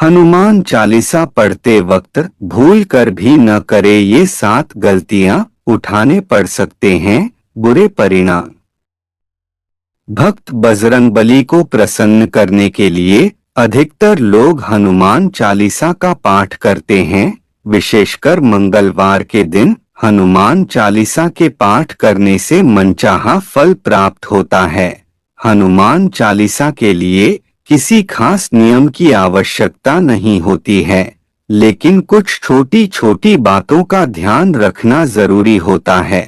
हनुमान चालीसा पढ़ते वक्त भूल कर भी न करे ये 7 गलतियां, उठाने पड़ सकते हैं बुरे परिणाम। भक्त बजरंगबली को प्रसन्न करने के लिए अधिकतर लोग हनुमान चालीसा का पाठ करते हैं। विशेषकर मंगलवार के दिन हनुमान चालीसा के पाठ करने से मनचाहा फल प्राप्त होता है। हनुमान चालीसा के लिए किसी खास नियम की आवश्यकता नहीं होती है, लेकिन कुछ छोटी छोटी बातों का ध्यान रखना जरूरी होता है।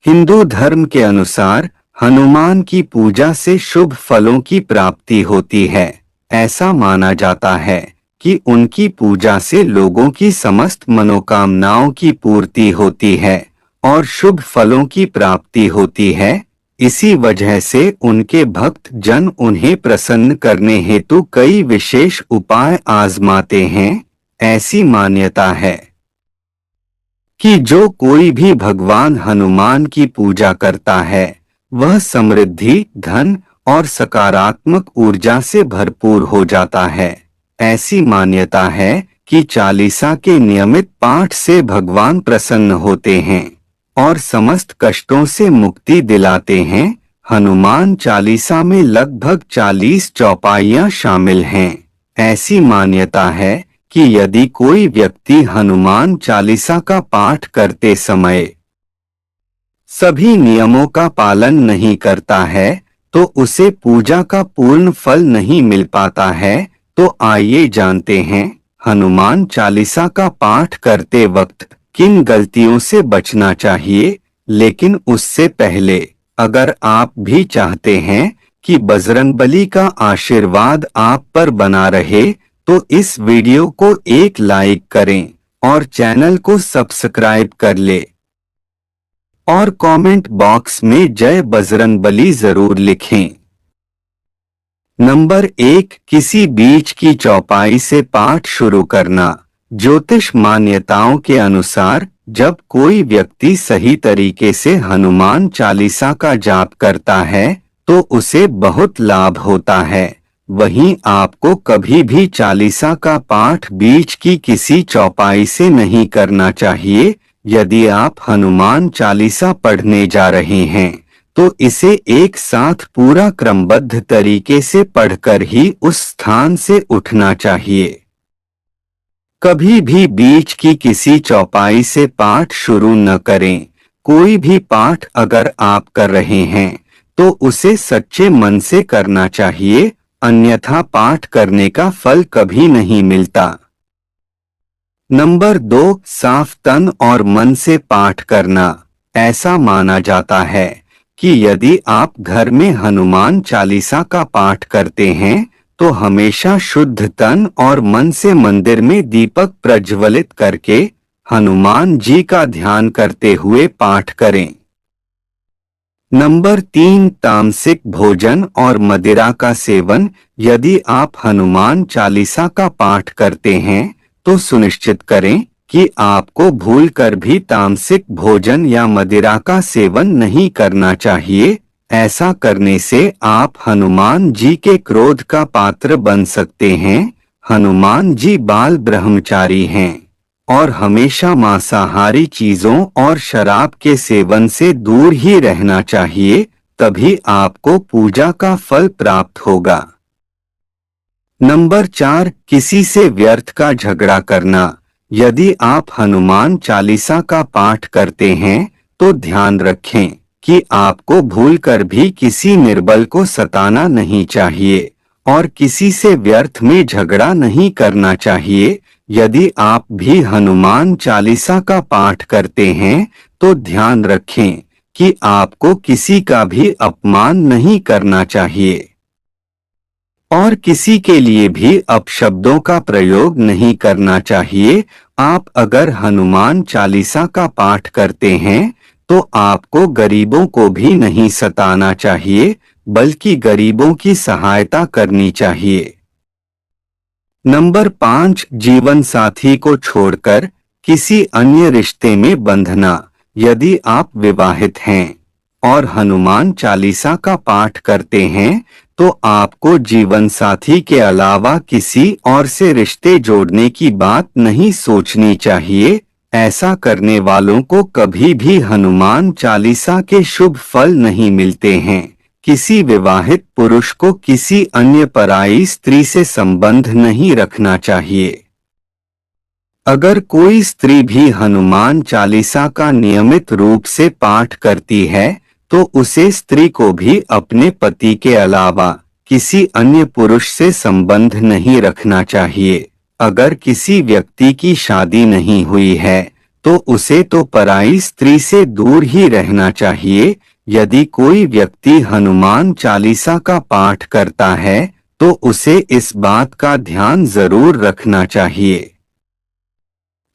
हिंदू धर्म के अनुसार हनुमान की पूजा से शुभ फलों की प्राप्ति होती है। ऐसा माना जाता है कि उनकी पूजा से लोगों की समस्त मनोकामनाओं की पूर्ति होती है और शुभ फलों की प्राप्ति होती है। इसी वजह से उनके भक्त जन उन्हें प्रसन्न करने हेतु कई विशेष उपाय आजमाते हैं। ऐसी मान्यता है कि जो कोई भी भगवान हनुमान की पूजा करता है वह समृद्धि, धन और सकारात्मक ऊर्जा से भरपूर हो जाता है। ऐसी मान्यता है कि चालीसा के नियमित पाठ से भगवान प्रसन्न होते हैं और समस्त कष्टों से मुक्ति दिलाते हैं। हनुमान चालीसा में लगभग 40 चौपाइयां शामिल हैं। ऐसी मान्यता है कि यदि कोई व्यक्ति हनुमान चालीसा का पाठ करते समय सभी नियमों का पालन नहीं करता है तो उसे पूजा का पूर्ण फल नहीं मिल पाता है। तो आइए जानते हैं हनुमान चालीसा का पाठ करते वक्त किन गलतियों से बचना चाहिए। लेकिन उससे पहले अगर आप भी चाहते हैं कि बजरंगबली का आशीर्वाद आप पर बना रहे तो इस वीडियो को एक लाइक करें और चैनल को सब्सक्राइब कर ले और कमेंट बॉक्स में जय बजरंगबली जरूर लिखें। नंबर 1, किसी बीच की चौपाई से पाठ शुरू करना। ज्योतिष मान्यताओं के अनुसार जब कोई व्यक्ति सही तरीके से हनुमान चालीसा का जाप करता है तो उसे बहुत लाभ होता है। वहीं आपको कभी भी चालीसा का पाठ बीच की किसी चौपाई से नहीं करना चाहिए। यदि आप हनुमान चालीसा पढ़ने जा रहे हैं तो इसे एक साथ पूरा क्रमबद्ध तरीके से पढ़कर ही उस स्थान से उठना चाहिए। कभी भी बीच की किसी चौपाई से पाठ शुरू न करें। कोई भी पाठ अगर आप कर रहे हैं तो उसे सच्चे मन से करना चाहिए, अन्यथा पाठ करने का फल कभी नहीं मिलता। नंबर 2, साफ तन और मन से पाठ करना। ऐसा माना जाता है कि यदि आप घर में हनुमान चालीसा का पाठ करते हैं तो हमेशा शुद्ध तन और मन से मंदिर में दीपक प्रज्वलित करके हनुमान जी का ध्यान करते हुए पाठ करें। नंबर 3, तामसिक भोजन और मदिरा का सेवन। यदि आप हनुमान चालीसा का पाठ करते हैं तो सुनिश्चित करें कि आपको भूलकर भी तामसिक भोजन या मदिरा का सेवन नहीं करना चाहिए। ऐसा करने से आप हनुमान जी के क्रोध का पात्र बन सकते हैं। हनुमान जी बाल ब्रह्मचारी हैं और हमेशा मांसाहारी चीजों और शराब के सेवन से दूर ही रहना चाहिए, तभी आपको पूजा का फल प्राप्त होगा। नंबर 4, किसी से व्यर्थ का झगड़ा करना। यदि आप हनुमान चालीसा का पाठ करते हैं तो ध्यान रखें कि आपको भूलकर भी किसी निर्बल को सताना नहीं चाहिए और किसी से व्यर्थ में झगड़ा नहीं करना चाहिए। यदि आप भी हनुमान चालीसा का पाठ करते हैं तो ध्यान रखें कि आपको किसी का भी अपमान नहीं करना चाहिए और किसी के लिए भी अपशब्दों का प्रयोग नहीं करना चाहिए। आप अगर हनुमान चालीसा का पाठ करते हैं तो आपको गरीबों को भी नहीं सताना चाहिए, बल्कि गरीबों की सहायता करनी चाहिए। नंबर 5, जीवन साथी को छोड़कर किसी अन्य रिश्ते में बंधना। यदि आप विवाहित हैं और हनुमान चालीसा का पाठ करते हैं तो आपको जीवन साथी के अलावा किसी और से रिश्ते जोड़ने की बात नहीं सोचनी चाहिए। ऐसा करने वालों को कभी भी हनुमान चालीसा के शुभ फल नहीं मिलते हैं। किसी विवाहित पुरुष को किसी अन्य पराई स्त्री से संबंध नहीं रखना चाहिए। अगर कोई स्त्री भी हनुमान चालीसा का नियमित रूप से पाठ करती है तो उसे स्त्री को भी अपने पति के अलावा किसी अन्य पुरुष से संबंध नहीं रखना चाहिए। अगर किसी व्यक्ति की शादी नहीं हुई है तो उसे तो पराई स्त्री से दूर ही रहना चाहिए। यदि कोई व्यक्ति हनुमान चालीसा का पाठ करता है तो उसे इस बात का ध्यान जरूर रखना चाहिए।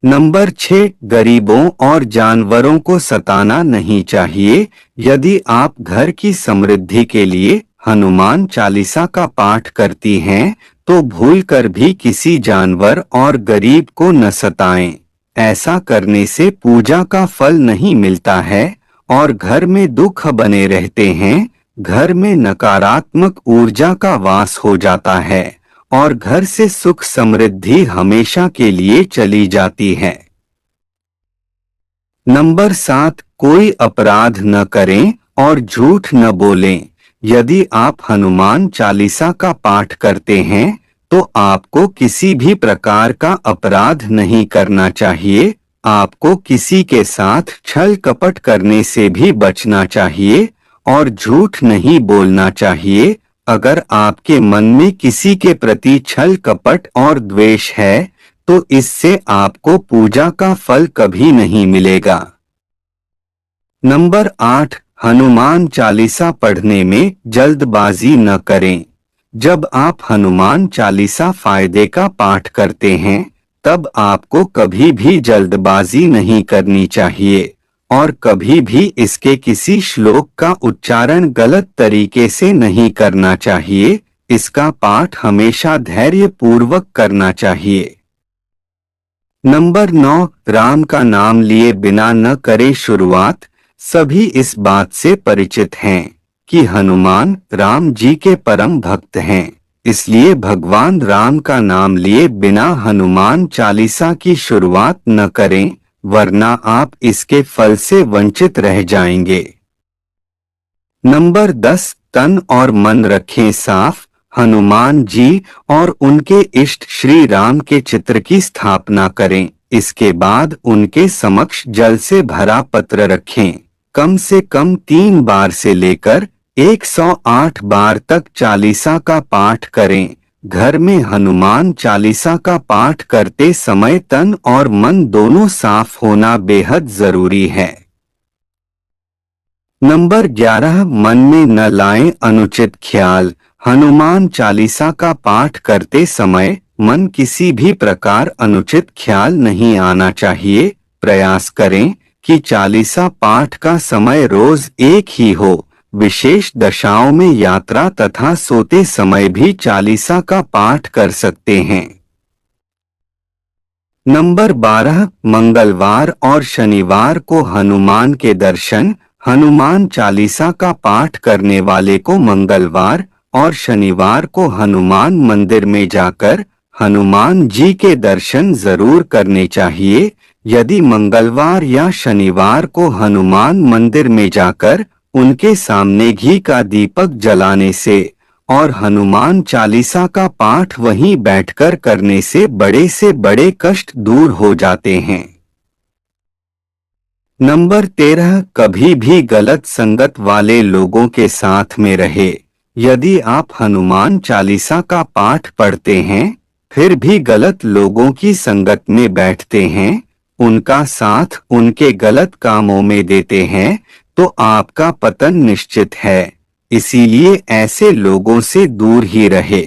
नंबर 6, गरीबों और जानवरों को सताना नहीं चाहिए। यदि आप घर की समृद्धि के लिए हनुमान चालीसा का पाठ करती हैं तो भूलकर भी किसी जानवर और गरीब को न सताएं। ऐसा करने से पूजा का फल नहीं मिलता है और घर में दुख बने रहते हैं। घर में नकारात्मक ऊर्जा का वास हो जाता है और घर से सुख समृद्धि हमेशा के लिए चली जाती है। नंबर 7, कोई अपराध न करें और झूठ न बोलें। यदि आप हनुमान चालीसा का पाठ करते हैं तो आपको किसी भी प्रकार का अपराध नहीं करना चाहिए। आपको किसी के साथ छल कपट करने से भी बचना चाहिए और झूठ नहीं बोलना चाहिए। अगर आपके मन में किसी के प्रति छल कपट और द्वेष है तो इससे आपको पूजा का फल कभी नहीं मिलेगा। नंबर 8, हनुमान चालीसा पढ़ने में जल्दबाजी न करें। जब आप हनुमान चालीसा फायदे का पाठ करते हैं तब आपको कभी भी जल्दबाजी नहीं करनी चाहिए और कभी भी इसके किसी श्लोक का उच्चारण गलत तरीके से नहीं करना चाहिए। इसका पाठ हमेशा धैर्य पूर्वक करना चाहिए। नंबर 9, राम का नाम लिए बिना न करे शुरुआत। सभी इस बात से परिचित हैं कि हनुमान राम जी के परम भक्त हैं, इसलिए भगवान राम का नाम लिए बिना हनुमान चालीसा की शुरुआत न करें, वरना आप इसके फल से वंचित रह जाएंगे। नंबर 10, तन और मन रखें साफ। हनुमान जी और उनके इष्ट श्री राम के चित्र की स्थापना करें। इसके बाद उनके समक्ष जल से भरा पत्र रखें। कम से कम 3 बार से लेकर 108 बार तक चालीसा का पाठ करें। घर में हनुमान चालीसा का पाठ करते समय तन और मन दोनों साफ होना बेहद जरूरी है। नंबर 11, मन में न लाएं अनुचित ख्याल। हनुमान चालीसा का पाठ करते समय मन किसी भी प्रकार अनुचित ख्याल नहीं आना चाहिए। प्रयास करें कि चालीसा पाठ का समय रोज एक ही हो। विशेष दशाओं में यात्रा तथा सोते समय भी चालीसा का पाठ कर सकते हैं। नंबर 12, मंगलवार और शनिवार को हनुमान के दर्शन। हनुमान चालीसा का पाठ करने वाले को मंगलवार और शनिवार को हनुमान मंदिर में जाकर हनुमान जी के दर्शन जरूर करने चाहिए। यदि मंगलवार या शनिवार को हनुमान मंदिर में जाकर उनके सामने घी का दीपक जलाने से और हनुमान चालीसा का पाठ वहीं बैठकर करने से बड़े कष्ट दूर हो जाते हैं। नंबर 13, कभी भी गलत संगत वाले लोगों के साथ में रहे। यदि आप हनुमान चालीसा का पाठ पढ़ते हैं फिर भी गलत लोगों की संगत में बैठते हैं, उनका साथ उनके गलत कामों में देते हैं तो आपका पतन निश्चित है। इसीलिए ऐसे लोगों से दूर ही रहे।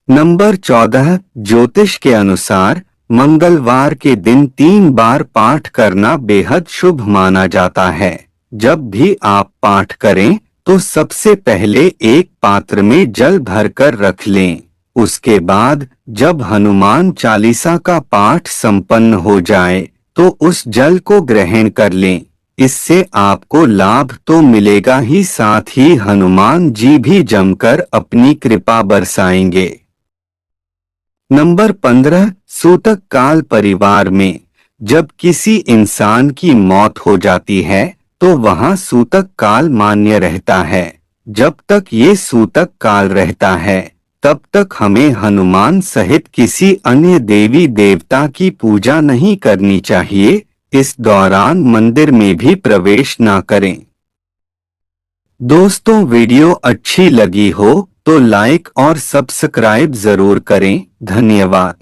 नंबर 14, ज्योतिष के अनुसार मंगलवार के दिन 3 बार पाठ करना बेहद शुभ माना जाता है। जब भी आप पाठ करें तो सबसे पहले एक पात्र में जल भरकर रख लें। उसके बाद जब हनुमान चालीसा का पाठ संपन्न हो जाए तो उस जल को ग्रहण कर लें। इससे आपको लाभ तो मिलेगा ही, साथ ही हनुमान जी भी जमकर अपनी कृपा बरसाएंगे। नंबर 15, सूतक काल परिवार में जब किसी इंसान की मौत हो जाती है तो वहां सूतक काल मान्य रहता है। जब तक ये सूतक काल रहता है तब तक हमें हनुमान सहित किसी अन्य देवी देवता की पूजा नहीं करनी चाहिए। इस दौरान मंदिर में भी प्रवेश ना करें। दोस्तों, वीडियो अच्छी लगी हो तो लाइक और सब्सक्राइब जरूर करें। धन्यवाद।